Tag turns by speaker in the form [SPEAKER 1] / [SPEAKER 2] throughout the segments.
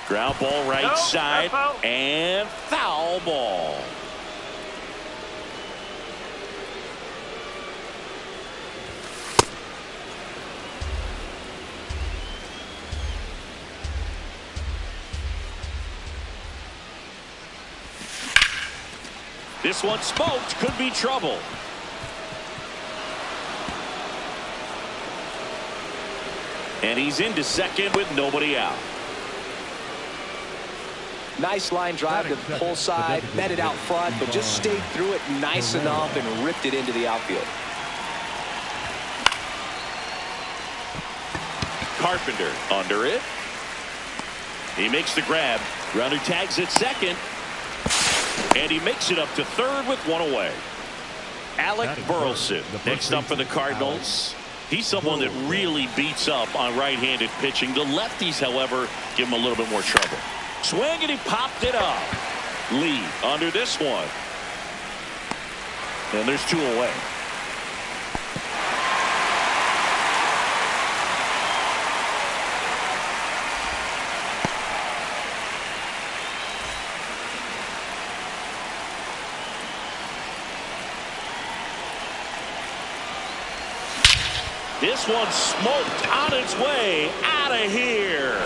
[SPEAKER 1] Ground ball right side and foul ball. This one smoked, could be trouble. And he's into second with nobody out.
[SPEAKER 2] Nice line drive to the pull side, met it out front, but just stayed through it nice enough and ripped it into the outfield.
[SPEAKER 1] Carpenter under it. He makes the grab. Runner tags at second. And he makes it up to third with one away. Alec Burleson next up for the Cardinals. He's someone that really beats up on right-handed pitching. The lefties, however, give him a little bit more trouble. Swing, and he popped it up. Lee under this one. And there's two away. This one smoked on its way out of here.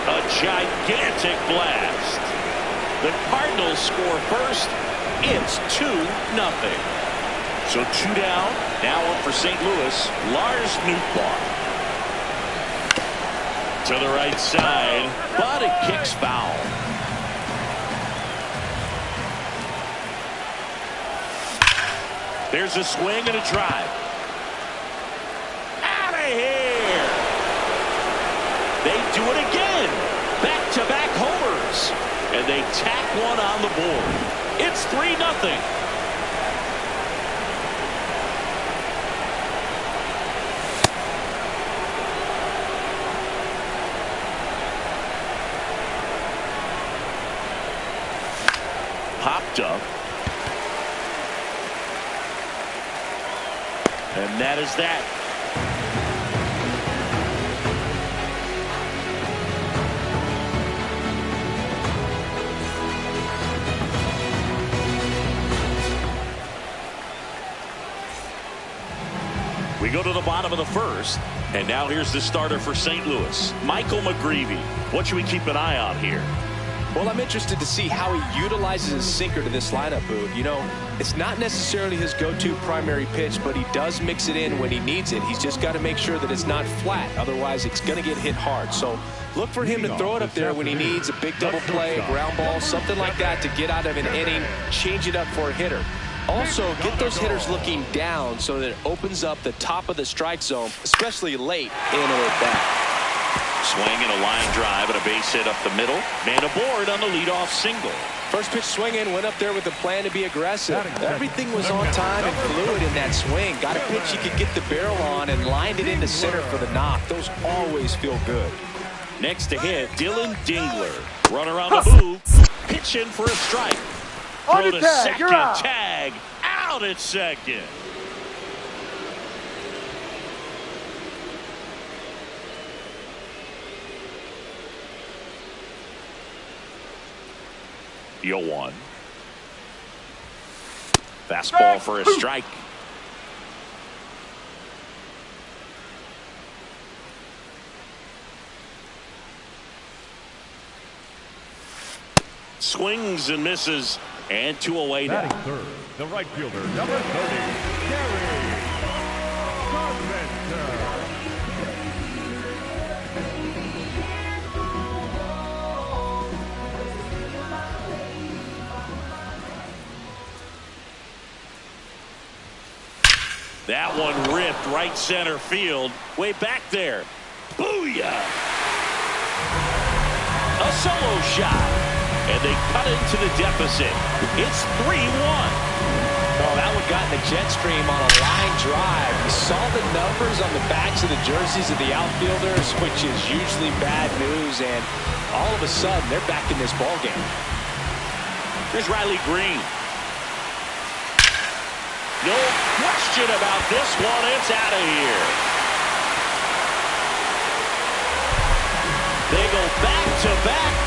[SPEAKER 1] A gigantic blast. The Cardinals score first. It's 2-0. So 2 down. Now up for St. Louis. Lars Nootbaar. To the right side, but it kicks foul. There's a swing and a drive. Out of here. They do it again. Back-to-back homers. And they tack one on the board. It's 3-0. Popped up. And that is that. We go to the bottom of the first, and now here's the starter for St. Louis, Michael McGreevy. What should we keep an eye on here?
[SPEAKER 2] Well, I'm interested to see how he utilizes his sinker to this lineup, Boog. You know, it's not necessarily his go-to primary pitch, but he does mix it in when he needs it. He's just got to make sure that it's not flat. Otherwise, it's going to get hit hard. So look for him to throw it up there when he needs a big double play, a ground ball, something like that to get out of an inning, change it up for a hitter. Also, get those hitters looking down so that it opens up the top of the strike zone, especially late in or at bat.
[SPEAKER 1] Swing and a line drive and a base hit up the middle. Man aboard on the leadoff single.
[SPEAKER 2] First pitch swinging, went up there with a plan to be aggressive. Everything was on time and fluid in that swing. Got a pitch he could get the barrel on and lined it into center for the knock. Those always feel good.
[SPEAKER 1] Next to hit, Dylan Dingler. Runner on the move. Pitching for a strike. Throw to second. Tag. Out at second. The 0-1. Fastball for a strike. Swings and misses, and 2 away now.
[SPEAKER 3] Batting third, the right fielder, number 30, Gary Carpenter.
[SPEAKER 1] That one ripped right center field. Way back there. Booyah! A solo shot. And they cut into the deficit. It's 3-1.
[SPEAKER 2] Oh, that one got in the jet stream on a line drive. You saw the numbers on the backs of the jerseys of the outfielders, which is usually bad news. And all of a sudden, they're back in this ballgame.
[SPEAKER 1] Here's Riley Green. question about this one. It's out of here. They go back to back.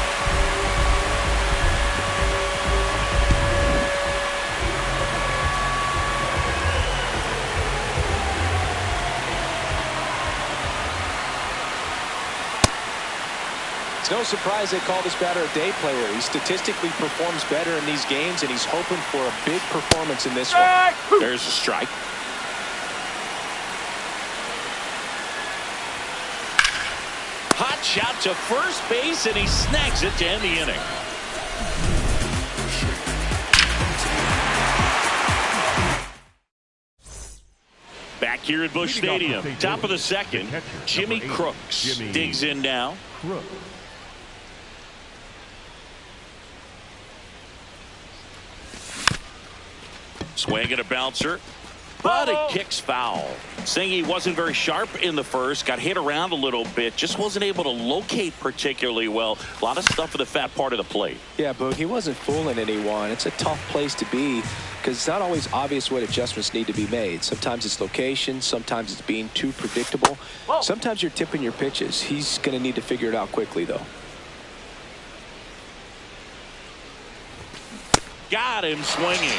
[SPEAKER 2] It's no surprise they call this batter a day player. He statistically performs better in these games, and he's hoping for a big performance in this one.
[SPEAKER 1] There's a strike. Hot shot to first base, and he snags it to end the inning. Back here at Busch Stadium, top of the second, Jimmy Crooks digs in now. Swing and a bouncer, but it kicks foul. Saying he wasn't very sharp in the first, got hit around a little bit, just wasn't able to locate particularly well. A lot of stuff in the fat part of the plate.
[SPEAKER 2] Yeah, Boog, he wasn't fooling anyone. It's a tough place to be because it's not always obvious what adjustments need to be made. Sometimes it's location, sometimes it's being too predictable. Sometimes you're tipping your pitches. He's going to need to figure it out quickly, though.
[SPEAKER 1] Got him swinging.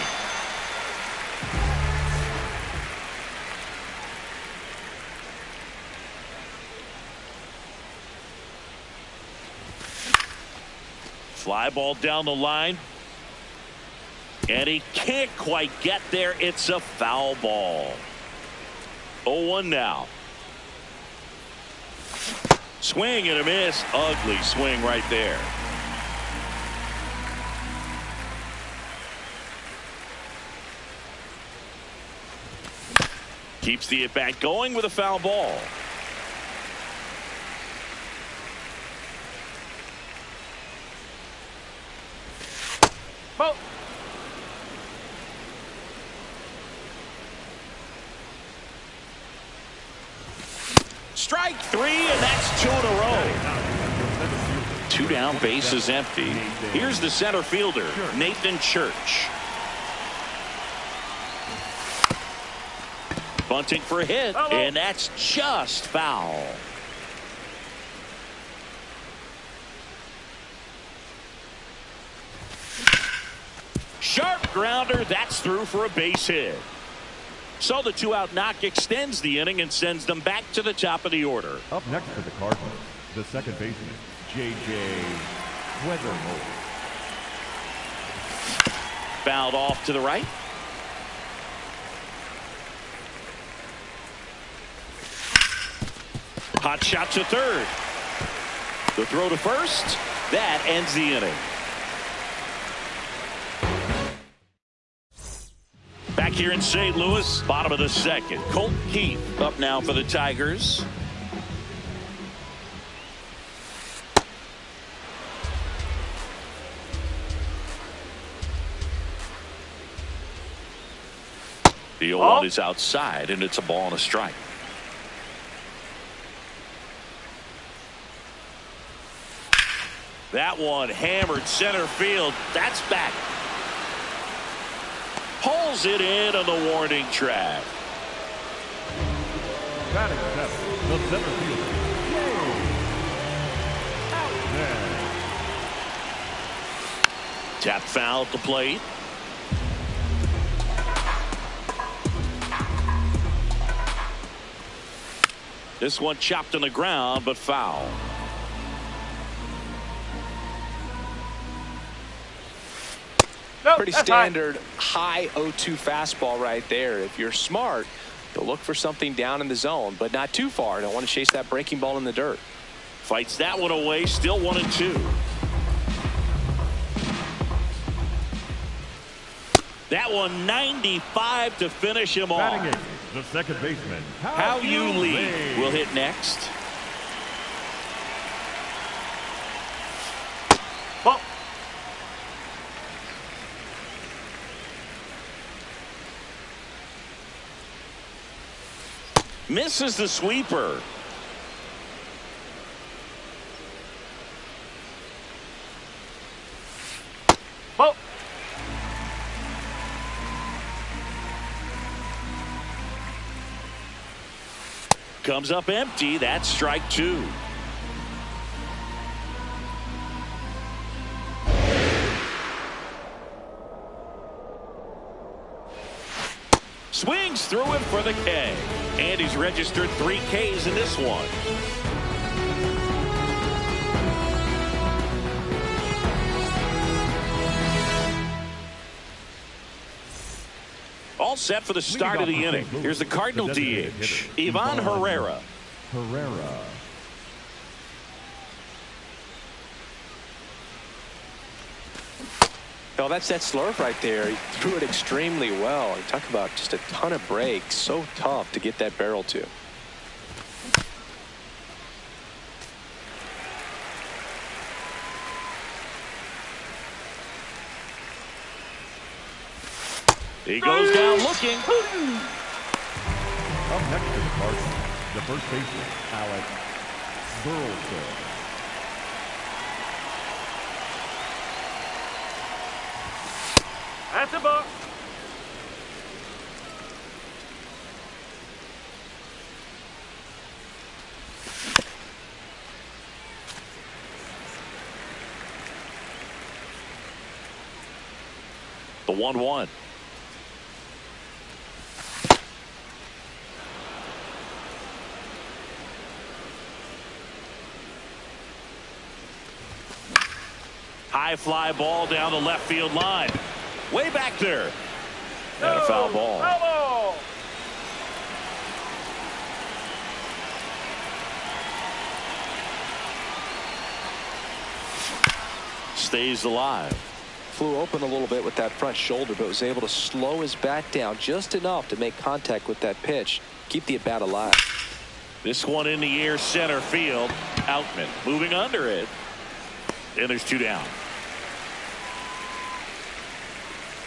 [SPEAKER 1] Fly ball down the line. And he can't quite get there. It's a foul ball. 0-1 now. Swing and a miss. Ugly swing right there. Keeps the at-bat going with a foul ball. Strike three, and that's 2 in a row. 2 down, bases empty. Here's the center fielder, Nathan Church. Bunting for a hit, and that's just foul. Sharp grounder, that's through for a base hit. So the 2-out knock extends the inning and sends them back to the top of the order.
[SPEAKER 3] Up next for the Cardinals, the second baseman, J.J. Weatherford.
[SPEAKER 1] Fouled off to the right. Hot shot to third. The throw to first. That ends the inning. Back here in St. Louis, bottom of the second. Colt Keith up now for the Tigers. The 0-1 is outside, and it's a ball and a strike. That one hammered center field. That's back. Pulls it in on the warning track.
[SPEAKER 3] Batting seventh, the center fielder,
[SPEAKER 1] Tap foul at the plate. This one chopped on the ground, but foul.
[SPEAKER 2] Pretty standard high 0-2 fastball right there. If you're smart, you'll look for something down in the zone, but not too far. Don't want to chase that breaking ball in the dirt.
[SPEAKER 1] Fights that one away, still 1-2. That one 95 to finish him off.
[SPEAKER 3] batting eighth, the second baseman,
[SPEAKER 1] How You Lead will hit next. Misses the sweeper. Comes up empty. That's strike two. Swings through it for the K. And he's registered 3 Ks in this one. All set for the start of the inning. Here's the Cardinal DH, Ivan Herrera.
[SPEAKER 2] No, that's that slurve right there. He threw it extremely well. You talk about just a ton of breaks. So tough to get that barrel to.
[SPEAKER 1] He goes down looking.
[SPEAKER 3] Up next to the Cardinals, the first baseman, Alex Burleson.
[SPEAKER 4] That's a ball.
[SPEAKER 1] The 1-1. High fly ball down the left field line. Way back there. And a foul ball.
[SPEAKER 4] Foul ball.
[SPEAKER 1] Stays alive.
[SPEAKER 2] Flew open a little bit with that front shoulder, but was able to slow his bat down just enough to make contact with that pitch. Keep the at-bat alive.
[SPEAKER 1] This one in the air, center field. Outman moving under it. And there's 2 down.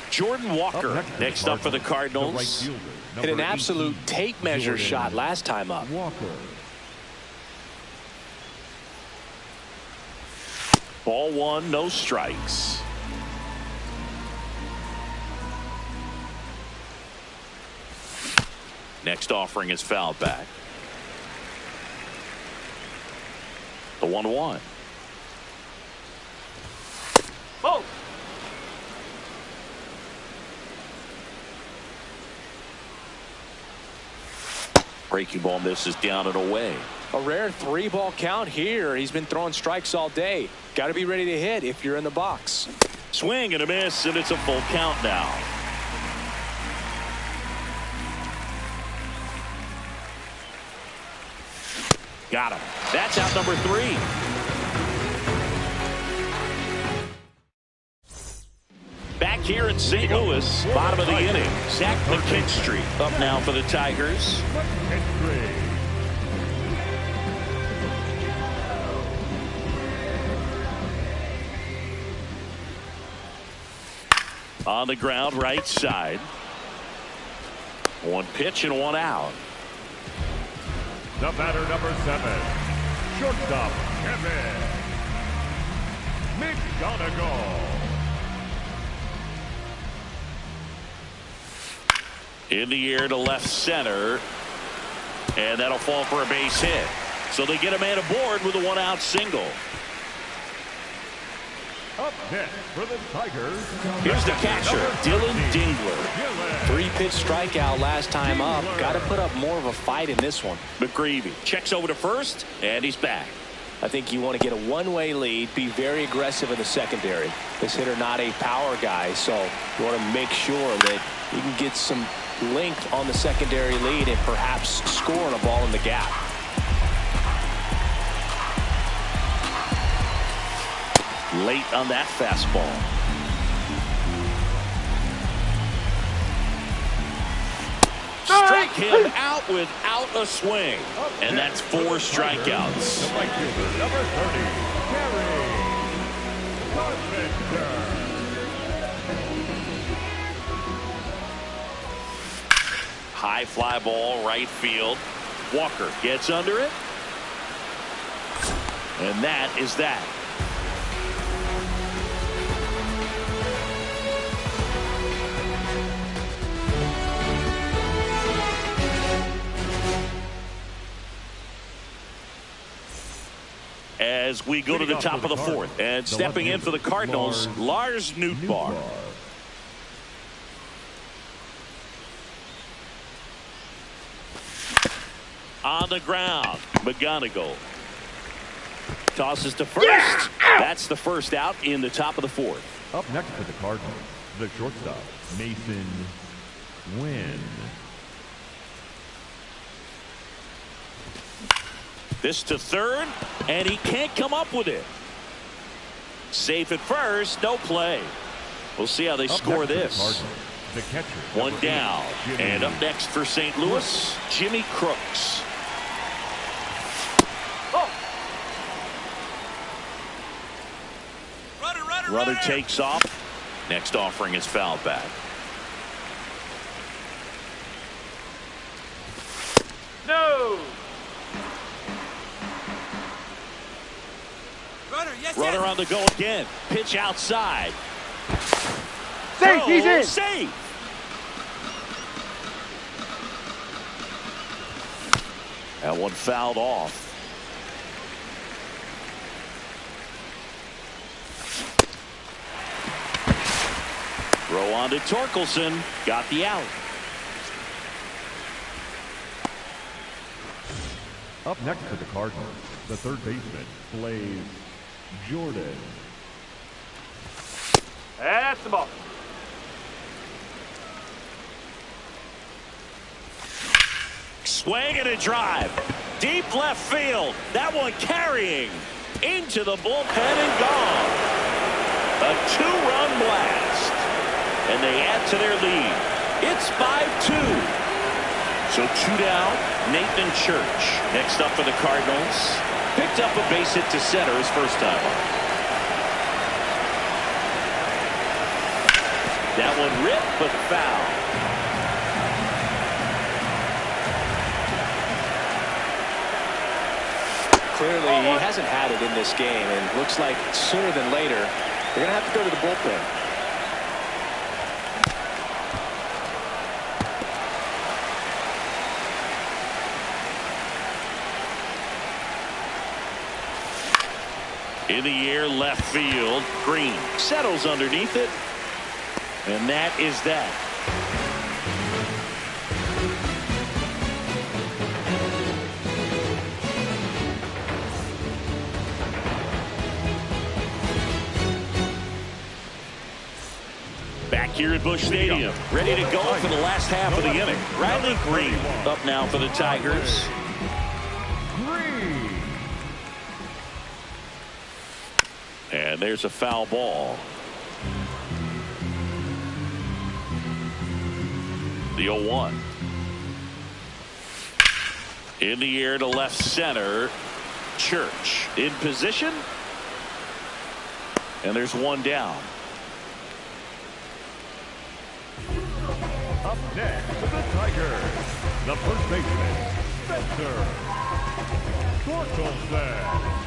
[SPEAKER 1] Jordan Walker next up for the Cardinals.
[SPEAKER 2] Hit an absolute tape measure shot last time up.
[SPEAKER 1] Ball 1, no strikes. Next offering is fouled back. The 1-1.
[SPEAKER 4] Oh.
[SPEAKER 1] Breaking ball misses down and away.
[SPEAKER 2] A rare 3-ball count here. He's been throwing strikes all day. Got to be ready to hit if you're in the box.
[SPEAKER 1] Swing and a miss, and it's a full count now. Got him. That's out number 3. Back here in St. Louis, bottom of the inning. Zach McKinstry up now for the Tigers. On the ground, right side. 1 pitch and 1 out.
[SPEAKER 3] The batter, number 7, shortstop, Kevin McGonigal.
[SPEAKER 1] In the air to left center. And that'll fall for a base hit. So they get a man aboard with a 1-out single.
[SPEAKER 3] Up next for the Tigers.
[SPEAKER 1] Here's the catcher, Dylan Dingler.
[SPEAKER 2] 3-pitch strikeout last time up. Got to put up more of a fight in this one.
[SPEAKER 1] McGreevy checks over to first, and he's back.
[SPEAKER 2] I think you want to get a one-way lead, be very aggressive in the secondary. This hitter not a power guy, so you want to make sure that you can get some length on the secondary lead and perhaps score on a ball in the gap.
[SPEAKER 1] Late on that fastball. Strike him out without a swing. And that's 4 strikeouts.
[SPEAKER 3] The right fielder, number 30, Gary Carpenter.
[SPEAKER 1] High fly ball, right field. Walker gets under it. And that is that. as we go to the top of the fourth. And stepping in for the Cardinals, Lars Nootbaar. On the ground, McGonigal tosses to first. Yeah! That's the first out in the top of the fourth.
[SPEAKER 3] Up next for the Cardinals, the shortstop, Mason Wynn.
[SPEAKER 1] This to third, and he can't come up with it. Safe at first, no play. We'll see how they score this.
[SPEAKER 3] The catcher,
[SPEAKER 1] one down, and up next for St. Louis, Jimmy Crooks. Runner takes off. Next offering is fouled back.
[SPEAKER 4] No.
[SPEAKER 1] Runner on the go again. Pitch outside.
[SPEAKER 4] Safe. He's in.
[SPEAKER 1] Safe. That one fouled off. Throw on to Torkelson. Got the out.
[SPEAKER 3] Up next for the Cardinals, the third baseman, Blaze Jordan.
[SPEAKER 4] That's the ball.
[SPEAKER 1] Swing and a drive. Deep left field. That one carrying into the bullpen and gone. A two-run blast. And they add to their lead. It's 5-2. So two down, Nathan Church. Next up for the Cardinals. Picked up a base hit to center his first time up. That one ripped, but foul.
[SPEAKER 2] Clearly, he hasn't had it in this game, and looks like sooner than later, they're going to have to go to the bullpen.
[SPEAKER 1] In the air, left field. Green settles underneath it. And that is that. Back here at Busch Stadium, ready to go for the last half of the inning. Riley Green up now for the Tigers. And there's a foul ball. The 0-1. In the air to left center. Church in position. And there's one down.
[SPEAKER 3] Up next for the Tigers, the first baseman, Spencer Torkelson.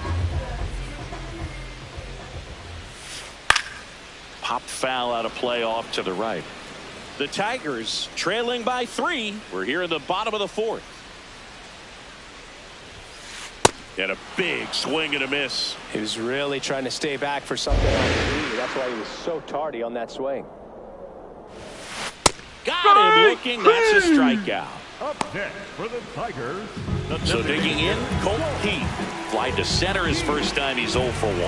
[SPEAKER 1] Popped foul out of play off to the right. The Tigers trailing by 3. We're here in the bottom of the fourth. And a big swing and a miss.
[SPEAKER 2] He was really trying to stay back for something on the knee. That's why he was so tardy on that swing.
[SPEAKER 1] Got him looking. That's a strikeout.
[SPEAKER 3] Up next for the Tigers.
[SPEAKER 1] So digging in, Colt Heath. Fly to center his first time. He's 0 for 1.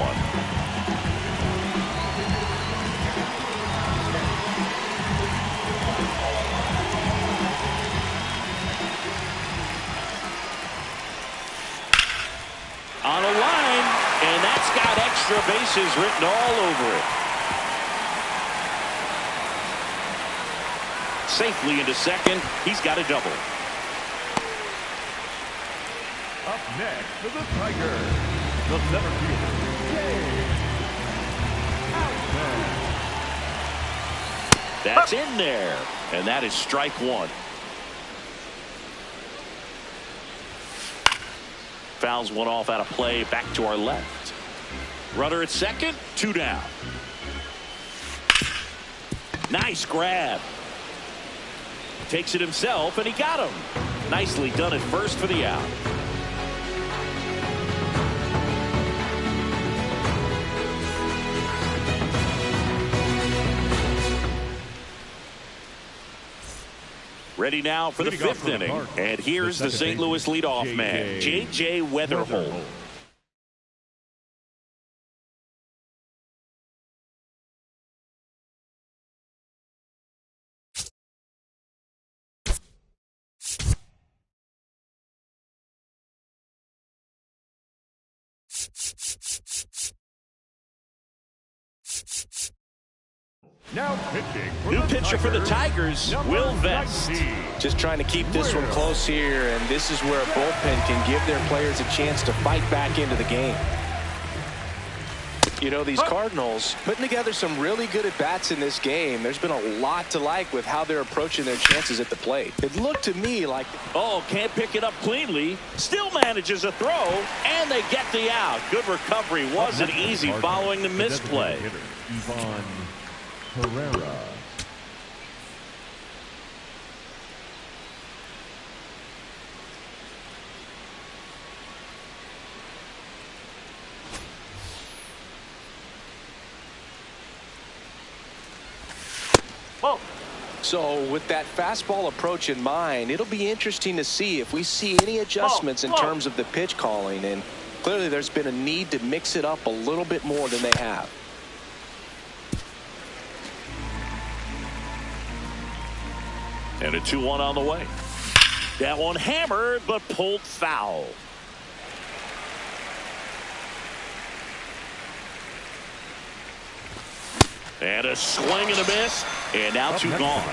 [SPEAKER 1] On a line, and that's got extra bases written all over it. Safely into second. He's got a double.
[SPEAKER 3] Up next for the Tigers, the center fielder,
[SPEAKER 1] that's in there, and that is strike one. Fouls one off out of play. Back to our left. Runner at second. 2 down. Nice grab. Takes it himself, and he got him. Nicely done at first for the out. Ready now for the fifth inning. And here's the St. Louis leadoff man, J.J. Weatherholt.
[SPEAKER 3] Now pitching.
[SPEAKER 1] New pitcher for the Tigers, Will Vest.
[SPEAKER 2] Just trying to keep this one close here, and this is where a bullpen can give their players a chance to fight back into the game. You know, these Cardinals putting together some really good at-bats in this game. There's been a lot to like with how they're approaching their chances at the plate. It looked to me like...
[SPEAKER 1] Oh, can't pick it up cleanly. Still manages a throw, and they get the out. Good recovery. Wasn't easy following the misplay.
[SPEAKER 3] Ivan Herrera.
[SPEAKER 2] So with that fastball approach in mind, it'll be interesting to see if we see any adjustments in terms of the pitch calling. And clearly there's been a need to mix it up a little bit more than they have.
[SPEAKER 1] And a 2-1 on the way. That one hammered, but pulled foul. And a swing and a miss. And now two gone.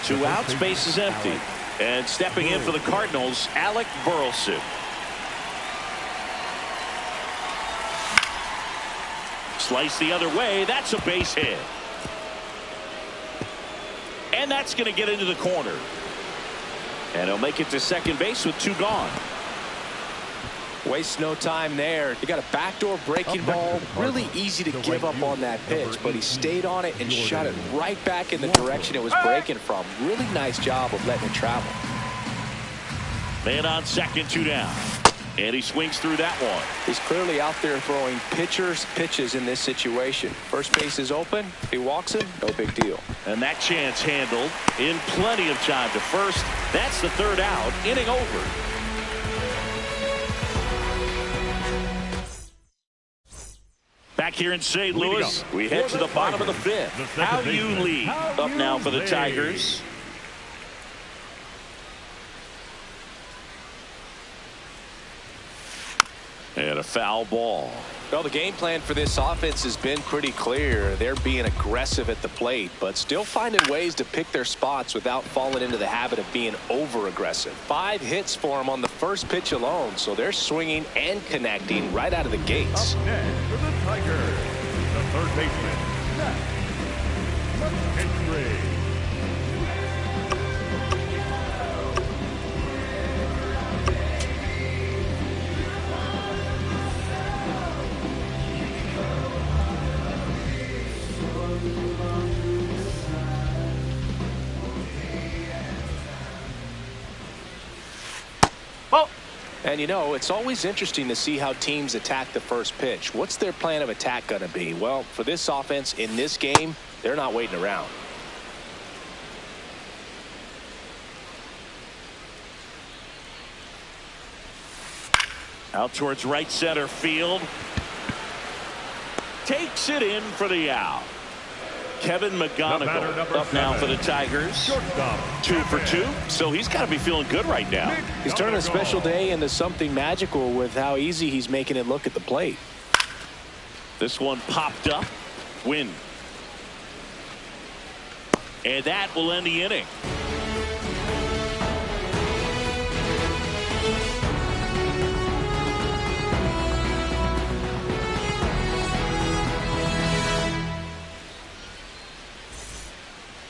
[SPEAKER 1] 2 outs, base is empty. And stepping in for the Cardinals, Alec Burleson. Slice the other way. That's a base hit. And that's going to get into the corner. And he'll make it to second base with 2 gone.
[SPEAKER 2] Waste no time there. You got a backdoor breaking ball. Really easy to give up on that pitch, but he stayed on it and shot it right back in the direction it was breaking from. Really nice job of letting it travel.
[SPEAKER 1] Man on second, 2 down. And he swings through that one.
[SPEAKER 2] He's clearly out there throwing pitches in this situation. First base is open. If he walks him, no big deal.
[SPEAKER 1] And that chance handled in plenty of time to first. That's the 3rd out. Inning over. Back here in St. Louis, we head to the bottom of the 5th. How you lead up now for the Tigers. And a foul ball.
[SPEAKER 2] Well, the game plan for this offense has been pretty clear. They're being aggressive at the plate, but still finding ways to pick their spots without falling into the habit of being over-aggressive. 5 hits for them on the first pitch alone, so they're swinging and connecting right out of the gates.
[SPEAKER 3] Up next for the Tigers, the third baseman, Zach Henry.
[SPEAKER 2] And, you know, it's always interesting to see how teams attack the first pitch. What's their plan of attack going to be? Well, for this offense in this game, they're not waiting around.
[SPEAKER 1] Out towards right center field. Takes it in for the out. Kevin McGonigal up now for the Tigers. 2 for 2, so he's got to be feeling good right now.
[SPEAKER 2] He's turning a special day into something magical with how easy he's making it look at the plate.
[SPEAKER 1] This one popped up. Win. And that will end the inning.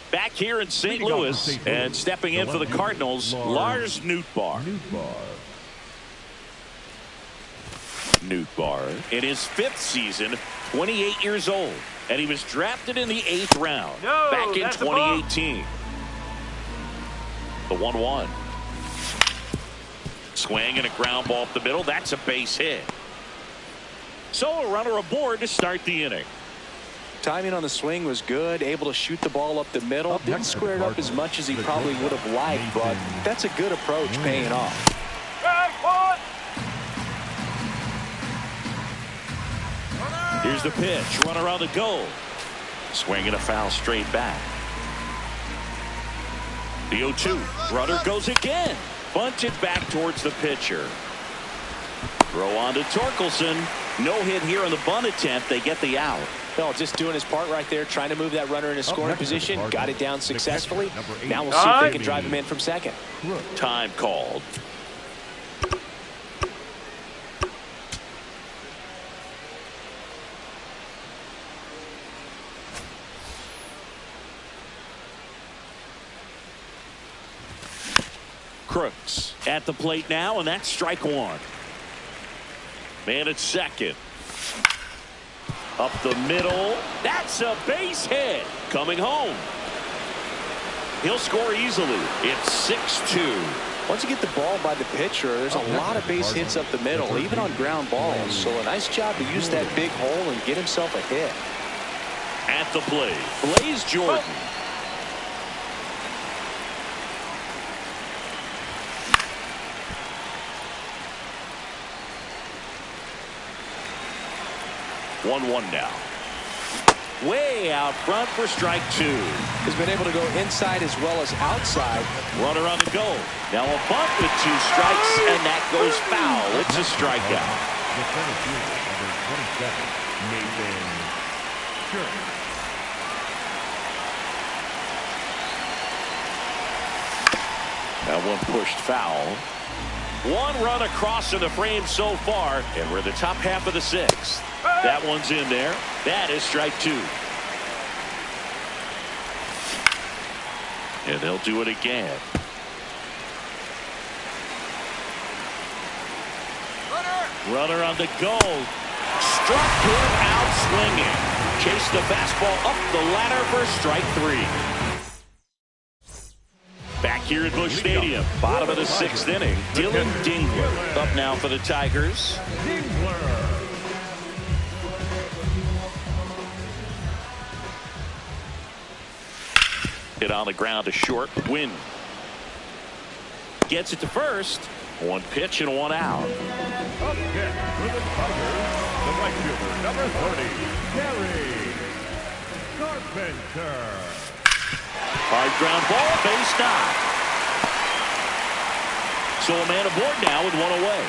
[SPEAKER 1] Back here in St. Louis, and stepping in for the Cardinals, Lars Nootbaar. Nootbaar in his 5th season, 28 years old, and he was drafted in the 8th round back in 2018. The 1-1. Swing and a ground ball up the middle. That's a base hit. So a runner aboard to start the inning.
[SPEAKER 2] Timing on the swing was good, able to shoot the ball up the middle. Didn't square it up as much as he probably would have liked, but that's a good approach paying off.
[SPEAKER 1] Here's the pitch. Runner on the goal. Swinging a foul straight back. The 0-2. Runner goes again. Bunted back towards the pitcher. Throw on to Torkelson. No hit here on the bunt attempt. They get the out.
[SPEAKER 2] No, just doing his part right there, trying to move that runner in a scoring position. Got it down successfully. Now we'll see if they can drive him in from second.
[SPEAKER 1] Time called. Crooks at the plate now, and that's strike one. Man at second. Up the middle. That's a base hit. Coming home. He'll score easily. It's 6-2.
[SPEAKER 2] Once you get the ball by the pitcher, there's a lot of base hits up the middle, even on ground balls. So a nice job to use that big hole and get himself a hit.
[SPEAKER 1] At the plate, Blaze Jordan. One now. Way out front for strike two.
[SPEAKER 2] He's been able to go inside as well as outside.
[SPEAKER 1] Runner on the goal. Now a bunt with 2 strikes, and that goes foul. It's a strikeout. That one pushed foul. 1 run across in the frame so far, and we're the top half of the 6th. That one's in there. That is strike 2. And they'll do it again. Runner on the goal. Struck him out swinging. Chased the fastball up the ladder for strike 3. Back here at Busch Stadium, bottom of the 6th inning. Dylan Dingler up now for the Tigers. Hit on the ground to short. Win. Gets it to first. 1 pitch and 1 out.
[SPEAKER 3] Up next for the Tigers, the right fielder, number 30, Gary Carpenter.
[SPEAKER 1] Hard ground ball, base knock. So a man aboard now with 1 away.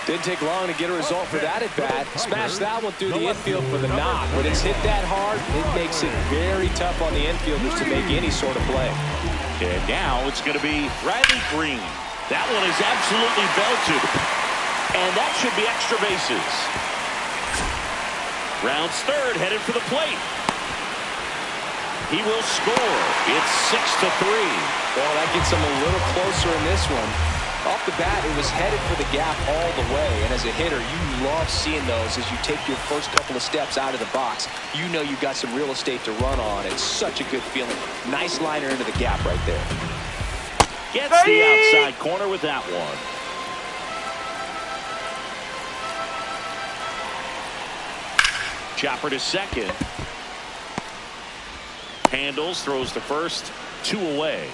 [SPEAKER 2] Didn't take long to get a result for that at bat. Smashed that one through the infield for the knock. When it's hit that hard, it makes it very tough on the infielders to make any sort of play.
[SPEAKER 1] And now it's going to be Riley Green. That one is absolutely belted. And that should be extra bases. Rounds third, headed for the plate. He will score. It's 6-3.
[SPEAKER 2] Well, that gets him a little closer in this one. Off the bat, it was headed for the gap all the way. And as a hitter, you love seeing those as you take your first couple of steps out of the box. You know you've got some real estate to run on. It's such a good feeling. Nice liner into the gap right there.
[SPEAKER 1] Gets the outside corner with that one. Chopper to second. Handles, throws to first. 2 away.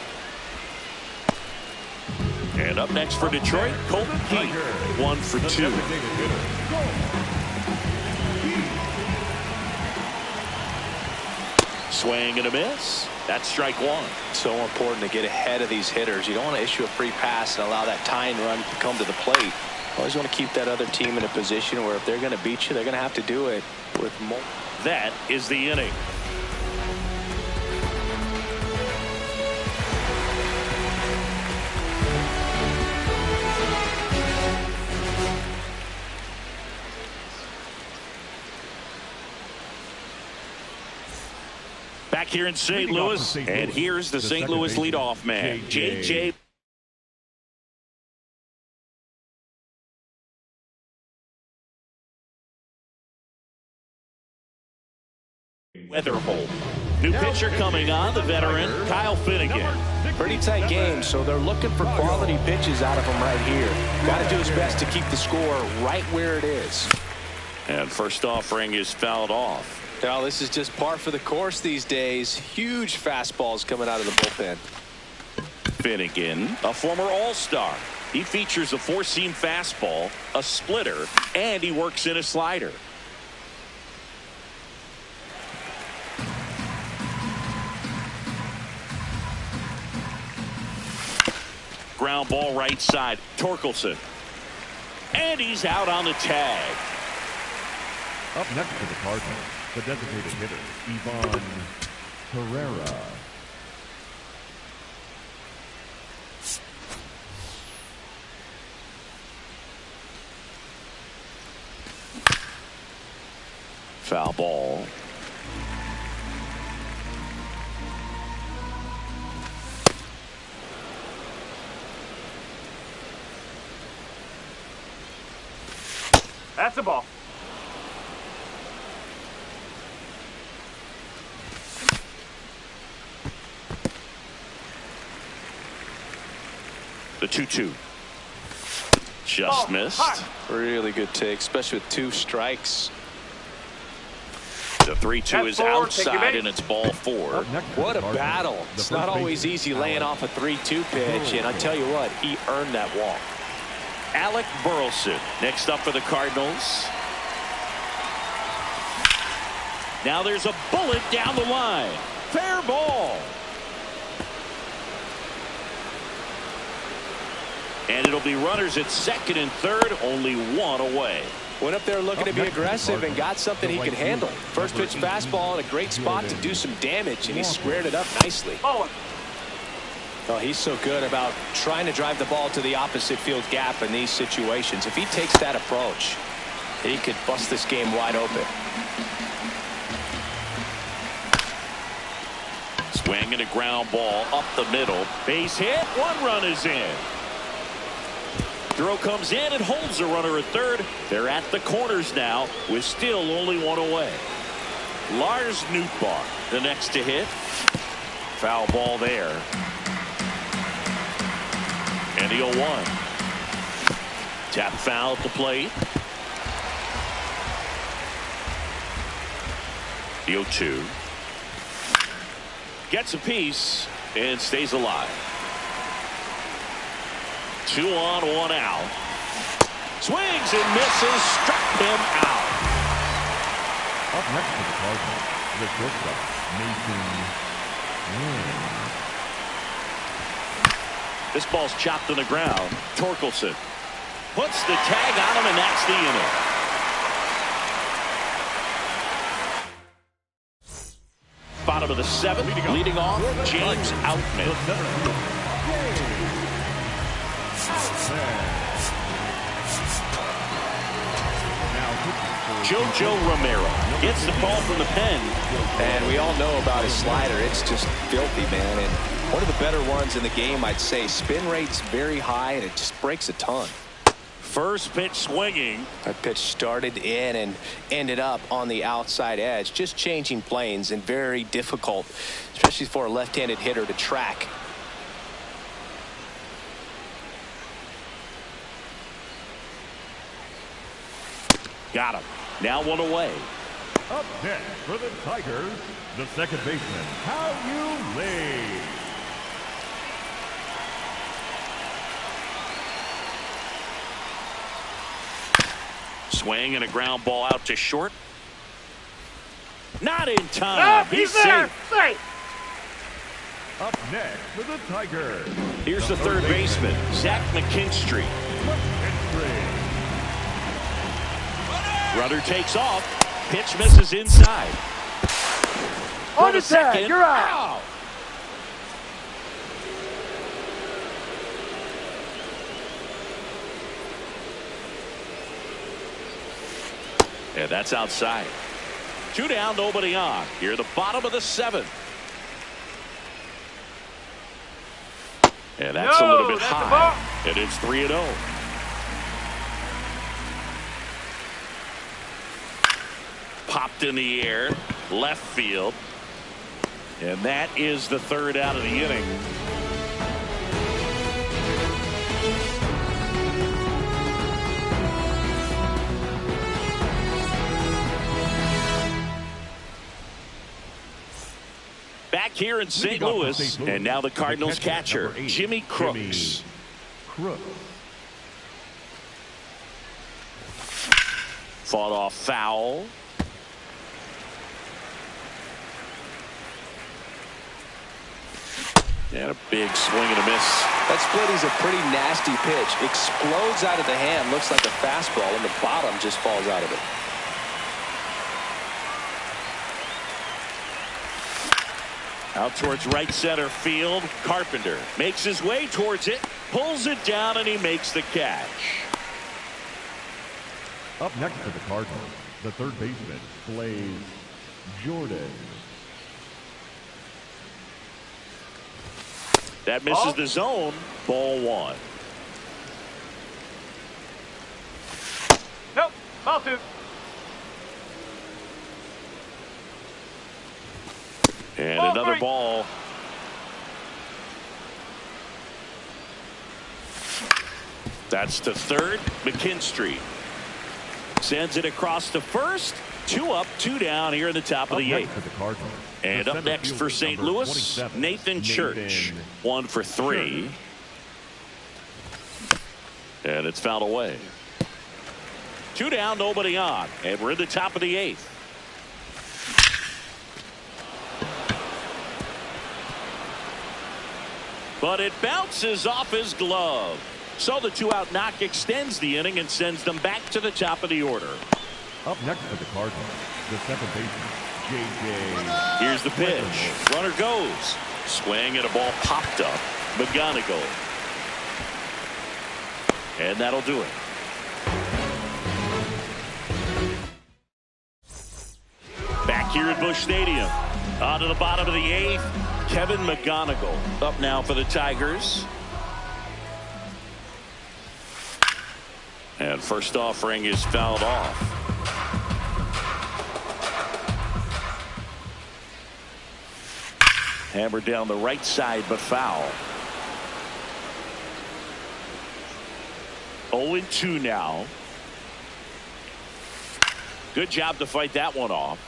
[SPEAKER 1] And up next for Detroit, Colton Heath. 1 for 2. Swing and a miss. That's strike 1.
[SPEAKER 2] So important to get ahead of these hitters. You don't want to issue a free pass and allow that tying run to come to the plate. Always want to keep that other team in a position where if they're going to beat you, they're going to have to do it with more.
[SPEAKER 1] That is the inning. Back here in St. Louis, and here's the St. Louis leadoff man, J.J. Weatherholt. New pitcher coming on, the veteran, Kyle Finnegan.
[SPEAKER 2] Pretty tight game, so they're looking for quality pitches out of him right here. Got to do his best to keep the score right where it is.
[SPEAKER 1] And first offering is fouled off.
[SPEAKER 2] Now, this is just par for the course these days. Huge fastballs coming out of the bullpen.
[SPEAKER 1] Finnegan, a former All-Star. He features a four-seam fastball, a splitter, and he works in a slider. Ground ball right side, Torkelson. And he's out on the tag.
[SPEAKER 3] Up next to the Cardinals, the designated hitter, Ivan Herrera.
[SPEAKER 1] Foul ball.
[SPEAKER 4] That's a ball.
[SPEAKER 1] The 2-2. Just missed.
[SPEAKER 2] Really good take, especially with 2 strikes.
[SPEAKER 1] The 3-2 is outside, and it's ball 4.
[SPEAKER 2] What a battle. It's not always easy laying off a 3-2 pitch, and I tell you what, he earned that walk.
[SPEAKER 1] Alec Burleson next up for the Cardinals. Now there's a bullet down the line. Fair ball. And it'll be runners at second and third, only 1 away.
[SPEAKER 2] Went up there looking to be aggressive and got something he could handle. First pitch fastball in a great spot to do some damage, and he squared it up nicely. Oh, he's so good about trying to drive the ball to the opposite field gap in these situations. If he takes that approach, he could bust this game wide open.
[SPEAKER 1] Swing and a ground ball up the middle. Base hit. 1 run is in. Throw comes in and holds the runner at third. They're at the corners now with still only 1 away. Lars Nootbaar, the next to hit. Foul ball there. And the 0-1. Tap foul at the plate. The 0-2. Gets a piece and stays alive. 2 on, 1 out. Swings and misses. Struck him out.
[SPEAKER 3] Up next to the Cardinals, the shortstop, Nathan Wynn.
[SPEAKER 1] This ball's chopped on the ground. Torkelson puts the tag on him, and that's the inning. Bottom of the 7th, leading off, James Outman. Jojo Romero gets the ball from the pen.
[SPEAKER 2] And we all know about his slider. It's just filthy, man. And one of the better ones in the game, I'd say. Spin rate's very high, and it just breaks a ton.
[SPEAKER 1] First pitch swinging.
[SPEAKER 2] That pitch started in and ended up on the outside edge. Just changing planes, and very difficult, especially for a left-handed hitter to track.
[SPEAKER 1] Got him. Now 1 away.
[SPEAKER 3] Up next for the Tigers, the second baseman, How You Lay.
[SPEAKER 1] Swing and a ground ball out to short. Not in time. He's safe.
[SPEAKER 3] Up next for the Tigers.
[SPEAKER 1] Here's the third baseman, Zach McKinstry. Runner takes off. Pitch misses inside.
[SPEAKER 4] On the tag, you're out.
[SPEAKER 1] Yeah, that's outside. 2 down, nobody on. Here, the bottom of the 7th. And that's a little bit high. And it's 3-0. Popped in the air, left field. And that is the 3rd out of the inning. back here in St. Louis. And now the Cardinals catcher, Jimmy Crooks. Fought off foul. And a big swing and a miss.
[SPEAKER 2] That split is a pretty nasty pitch. Explodes out of the hand. Looks like a fastball, and the bottom just falls out of it.
[SPEAKER 1] Out towards right center field. Carpenter makes his way towards it. Pulls it down, and he makes the catch.
[SPEAKER 3] Up next for the Cardinals, the third baseman, Blaze Jordan.
[SPEAKER 1] That misses the zone. Ball one.
[SPEAKER 4] Nope. Ball two.
[SPEAKER 1] And
[SPEAKER 4] Ball
[SPEAKER 1] another
[SPEAKER 4] three.
[SPEAKER 1] ball. That's to third. McKinstry sends it across to first. 2 up, 2 down here in the top of the 8th. And up next for St. Louis, Nathan Church. 1 for 3. And it's fouled away. 2 down, nobody on. And we're in the top of the 8th. But it bounces off his glove. So the 2-out knock extends the inning and sends them back to the top of the order.
[SPEAKER 3] Up next for the Cardinals, the second baseman, J.J.
[SPEAKER 1] Here's the pitch. Runner goes. Swing and a ball popped up. McGonigal. And that'll do it. Back here at Busch Stadium. On to the bottom of the 8th. Kevin McGonigal up now for the Tigers. And first offering is fouled off. Hammered down the right side, but foul. 0-2 now. Good job to fight that one off.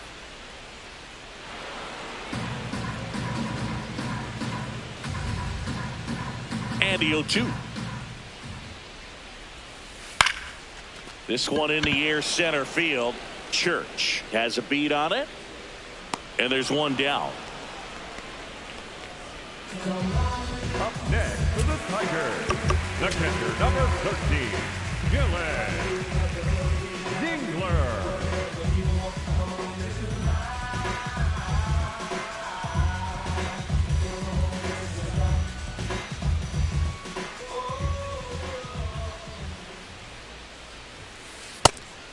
[SPEAKER 1] And the 0-2. This one in the air center field. Church has a beat on it. And there's one down.
[SPEAKER 3] Up next for the Tigers, the catcher number 13, Dylan Dingler.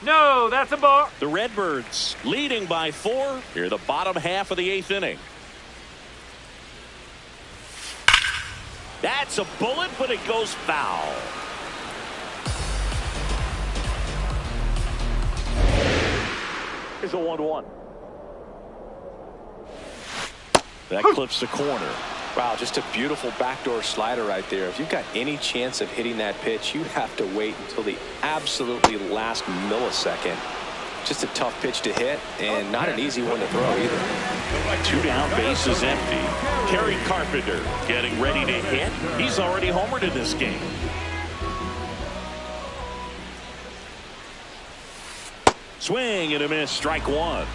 [SPEAKER 4] No, that's a ball.
[SPEAKER 1] The Redbirds leading by 4 here, the bottom half of the 8th inning. That's a bullet, but it goes foul. Here's a 1-1. That clips the corner.
[SPEAKER 2] Wow, just a beautiful backdoor slider right there. If you've got any chance of hitting that pitch, you have to wait until the absolutely last millisecond. Just a tough pitch to hit, and not an easy one to throw either.
[SPEAKER 1] 2 down, base is empty. Kerry Carpenter getting ready to hit. He's already homered in this game. Swing and a miss, strike 1.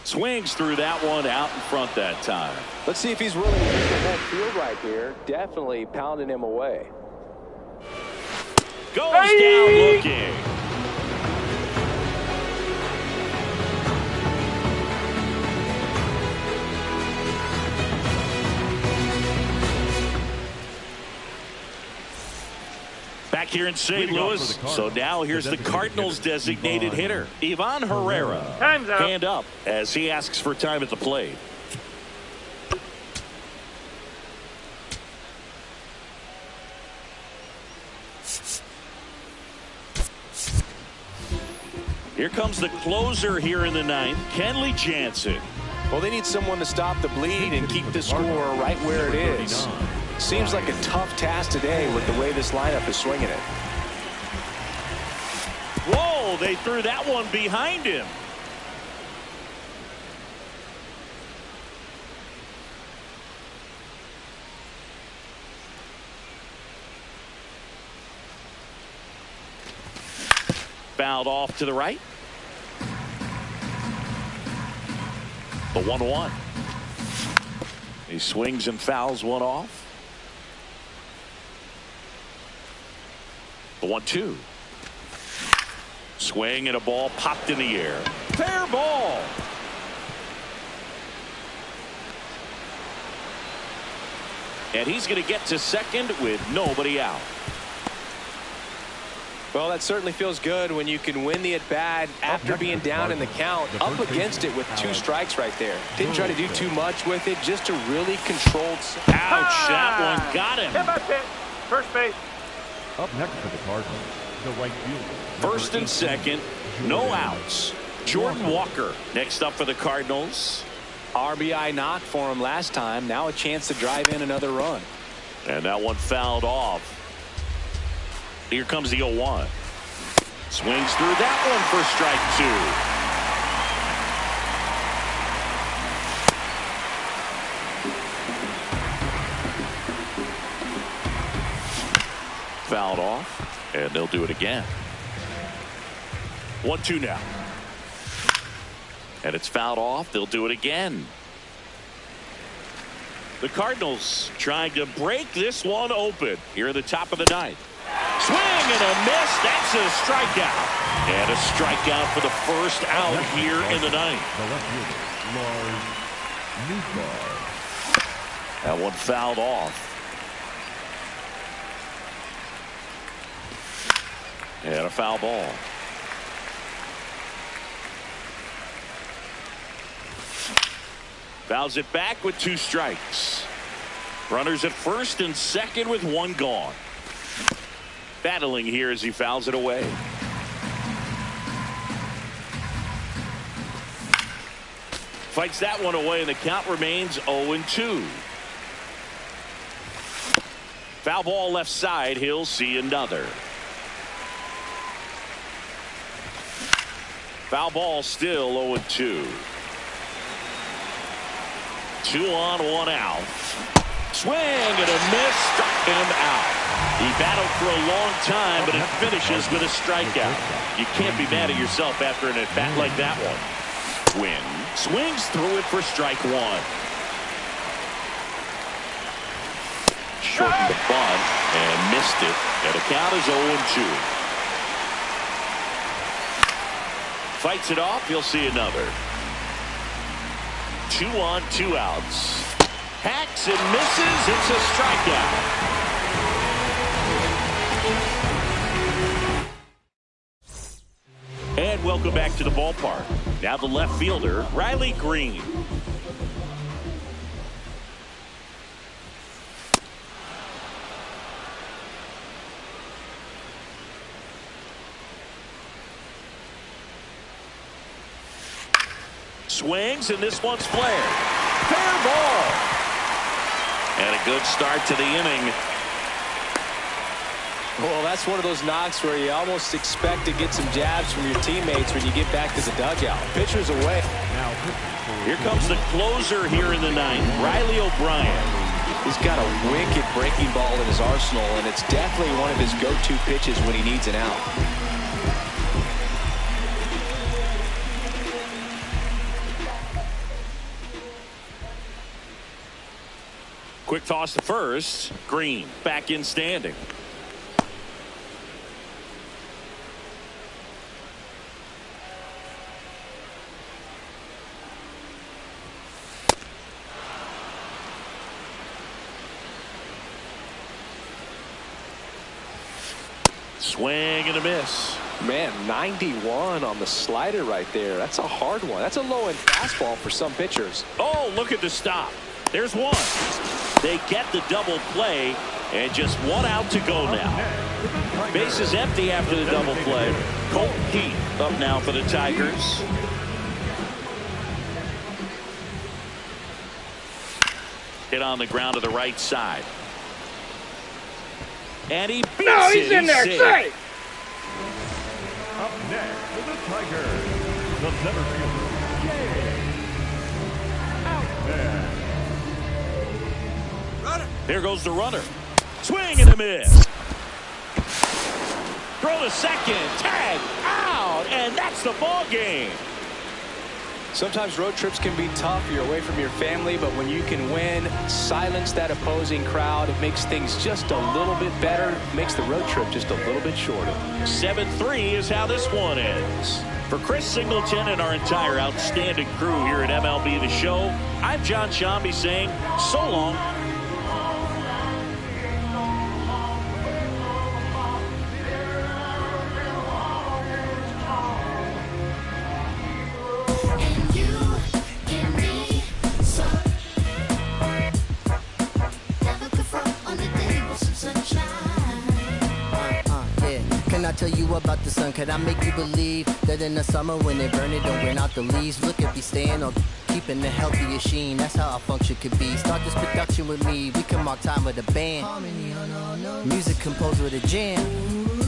[SPEAKER 1] Swings through that one, out in front that time.
[SPEAKER 2] Let's see if he's willing to use the whole field right here. Definitely pounding him away.
[SPEAKER 1] Goes down looking. Back here in St. Louis. So now here's the Cardinals designated hitter, Ivan Herrera.
[SPEAKER 4] Time's up.
[SPEAKER 1] Hand up as he asks for time at the plate. Here comes the closer here in the 9th, Kenley Jansen.
[SPEAKER 2] Well, they need someone to stop the bleed and keep the score right where it is. Seems like a tough task today with the way this lineup is swinging it.
[SPEAKER 1] Oh, they threw that one behind him. Fouled off to the right. The 1-1. He swings and fouls one off. The 1-2. Swing and a ball popped in the air. Fair ball. And he's going to get to second with nobody out.
[SPEAKER 2] Well, that certainly feels good when you can win the at-bat after being down in the count, up against it with 2 strikes right there. Didn't try to do too much with it, just a really controlled.
[SPEAKER 1] Ouch, that one got him.
[SPEAKER 4] Hit by pitch. First base.
[SPEAKER 3] Up next for the Cardinals, the right fielder.
[SPEAKER 1] First and second, no outs. Jordan Walker next up for the Cardinals.
[SPEAKER 2] RBI knock for him last time. Now a chance to drive in another run.
[SPEAKER 1] And that one fouled off. Here comes the 0-1. Swings through that one for strike 2. Fouled off, and they'll do it again. 1-2 now. And it's fouled off. They'll do it again. The Cardinals trying to break this one open here at the top of the ninth. Swing and a miss. That's a strikeout. And a strikeout for the first out here in the ninth.
[SPEAKER 3] The left fielder, LunnyB.
[SPEAKER 1] That one fouled off. And a foul ball. Fouls it back with 2 strikes. Runners at first and second with 1 gone. Battling here as he fouls it away. Fights that one away, and the count remains 0-2. Foul ball left side. He'll see another. Foul ball still 0-2. 2 on, 1 out. Swing and a miss. Struck him out. He battled for a long time, but it finishes with a strikeout. You can't be mad at yourself after an at-bat like that one. Win. Swings through it for strike 1. Shortened the bunt and missed it. And the count is 0-2. Fights it off. You'll see another. 2 on, 2 outs. Hacks and misses. It's a strikeout. And welcome back to the ballpark. Now the left fielder, Riley Green. Swings, and this one's flared. Fair ball. And a good start to the inning.
[SPEAKER 2] Well, that's one of those knocks where you almost expect to get some jabs from your teammates when you get back to the dugout. Pitcher's away.
[SPEAKER 1] Here comes the closer here in the ninth, Riley O'Brien.
[SPEAKER 2] He's got a wicked breaking ball in his arsenal, and it's definitely one of his go-to pitches when he needs an out.
[SPEAKER 1] Quick toss to first. Green back in standing. Swing and a miss.
[SPEAKER 2] Man, 91 on the slider right there. That's a hard one. That's a low-end fastball for some pitchers.
[SPEAKER 1] Oh, look at the stop. There's one. They get the double play, and just 1 out to go now. Base is empty after the double play. Colton Heath up now for the Tigers. Hit on the ground to the right side. And he beats it.
[SPEAKER 4] No, he's in there. Safe.
[SPEAKER 3] Up next, Tigers, the center fielder, Jay. Out there.
[SPEAKER 1] Here goes the runner. Swing and a miss. Throw to second. Tag. Out. And that's the ball game.
[SPEAKER 2] Sometimes road trips can be tough. You're away from your family, but when you can win, silence that opposing crowd, it makes things just a little bit better, makes the road trip just a little bit shorter.
[SPEAKER 1] 7-3 is how this one ends. For Chris Singleton and our entire outstanding crew here at MLB The Show, I'm John Shambi saying so long.
[SPEAKER 5] I tell you about the sun? Can I make you believe that in the summer when they burn it, don't burn out the leaves? Look at me staying on keeping the healthy sheen. That's how our function could be. Start this production with me. We can mark time with a band. Music composed with a jam.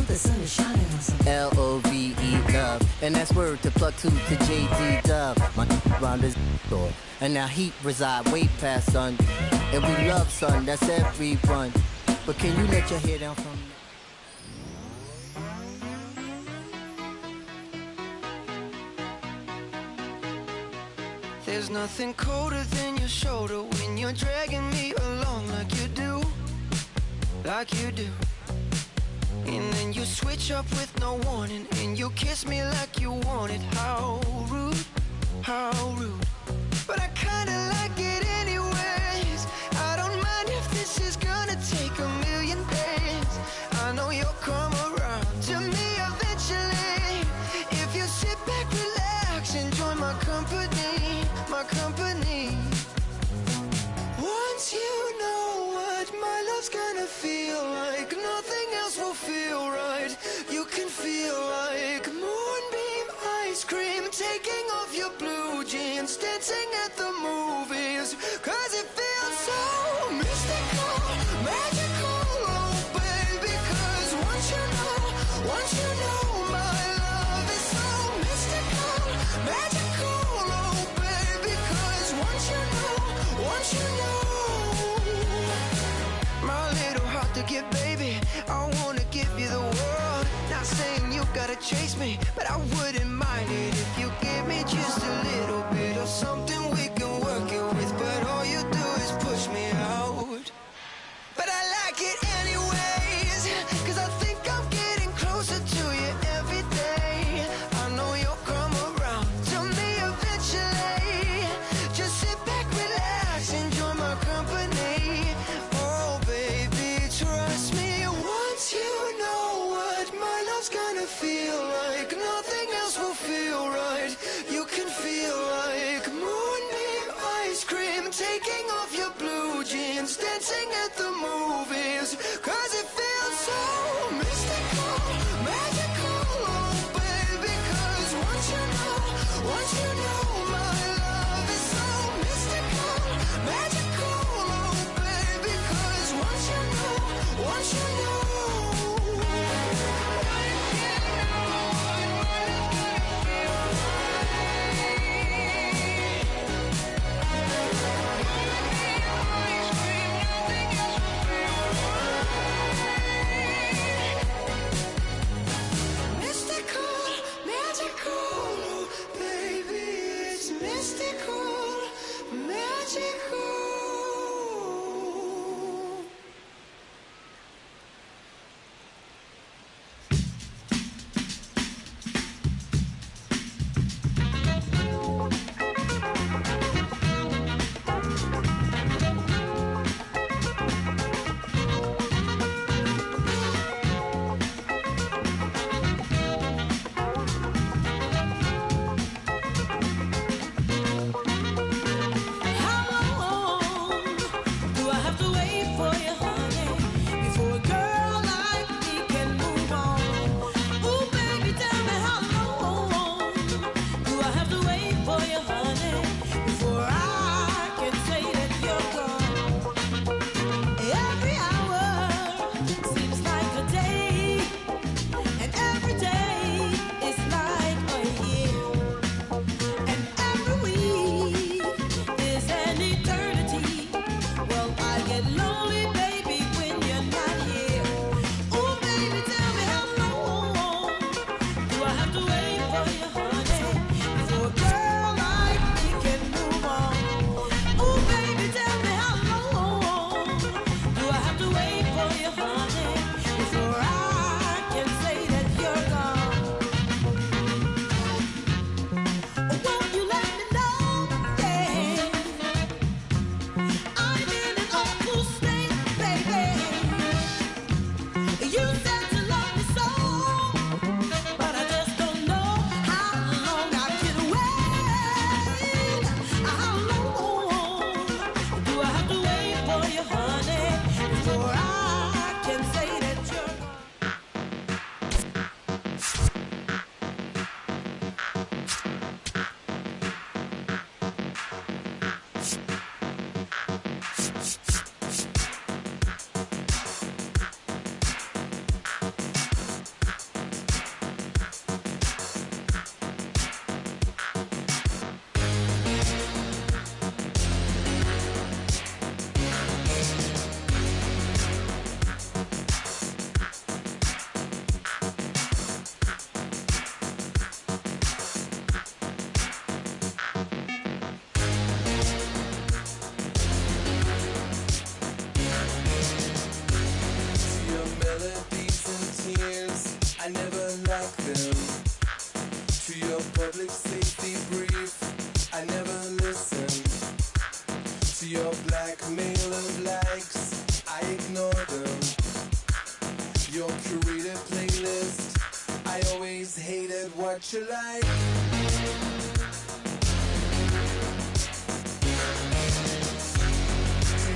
[SPEAKER 5] The sun is shining on some L-O-V-E, love. And that's word to plug to J.D. Dub. My round is door. And now heat reside way past sun. And we love sun, that's everyone. But can you let your hair down from me?
[SPEAKER 6] There's nothing colder than your shoulder when you're dragging me along like you do, like you do. And then you switch up with no warning, and you kiss me like you want it. How rude, how rude. But I kinda like it anyways. I don't mind if this is gonna take a million days. I know you'll come around to me eventually. If you sit back, relax, enjoy my company, my company. Once you know what my love's gonna feel like, nothing else will feel right. You can feel like moonbeam ice cream, taking off your blue jeans, dancing at the movies, 'cause it feels so mystical, magical, oh baby. 'Cause once you know my love is so mystical, magical, oh baby. 'Cause once you know my little heart to give, baby, I wanna give you the world. Not saying you gotta chase me, but I wouldn't mind it if you give me just a little bit of something we can work it with. But all you do is push me out. But I like it anyways, 'cause I think I'm getting closer to you every day. I know you'll come around to me eventually. Just sit back, relax, enjoy my company. Oh baby, trust me. Once you know what my love's gonna feel like, nothing else will feel right. You can feel like moonbeam ice cream, taking off your blue jeans, dancing at the movies, 'cause it feels so mystical, magical, oh baby. 'Cause once you know my love is so mystical, magical, oh baby. 'Cause once you know mystical, magical, oh baby. It's mystical, magical.
[SPEAKER 7] hated what you like. To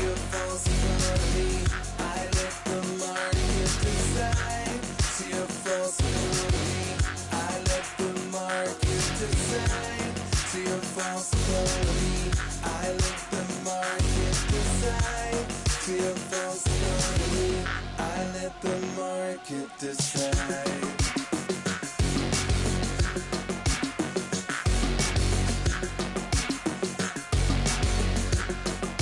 [SPEAKER 7] your false economy, I let the market decide. To your false economy, I let the market decide. To your false economy, I let the market decide. To your false economy, I let the market decide.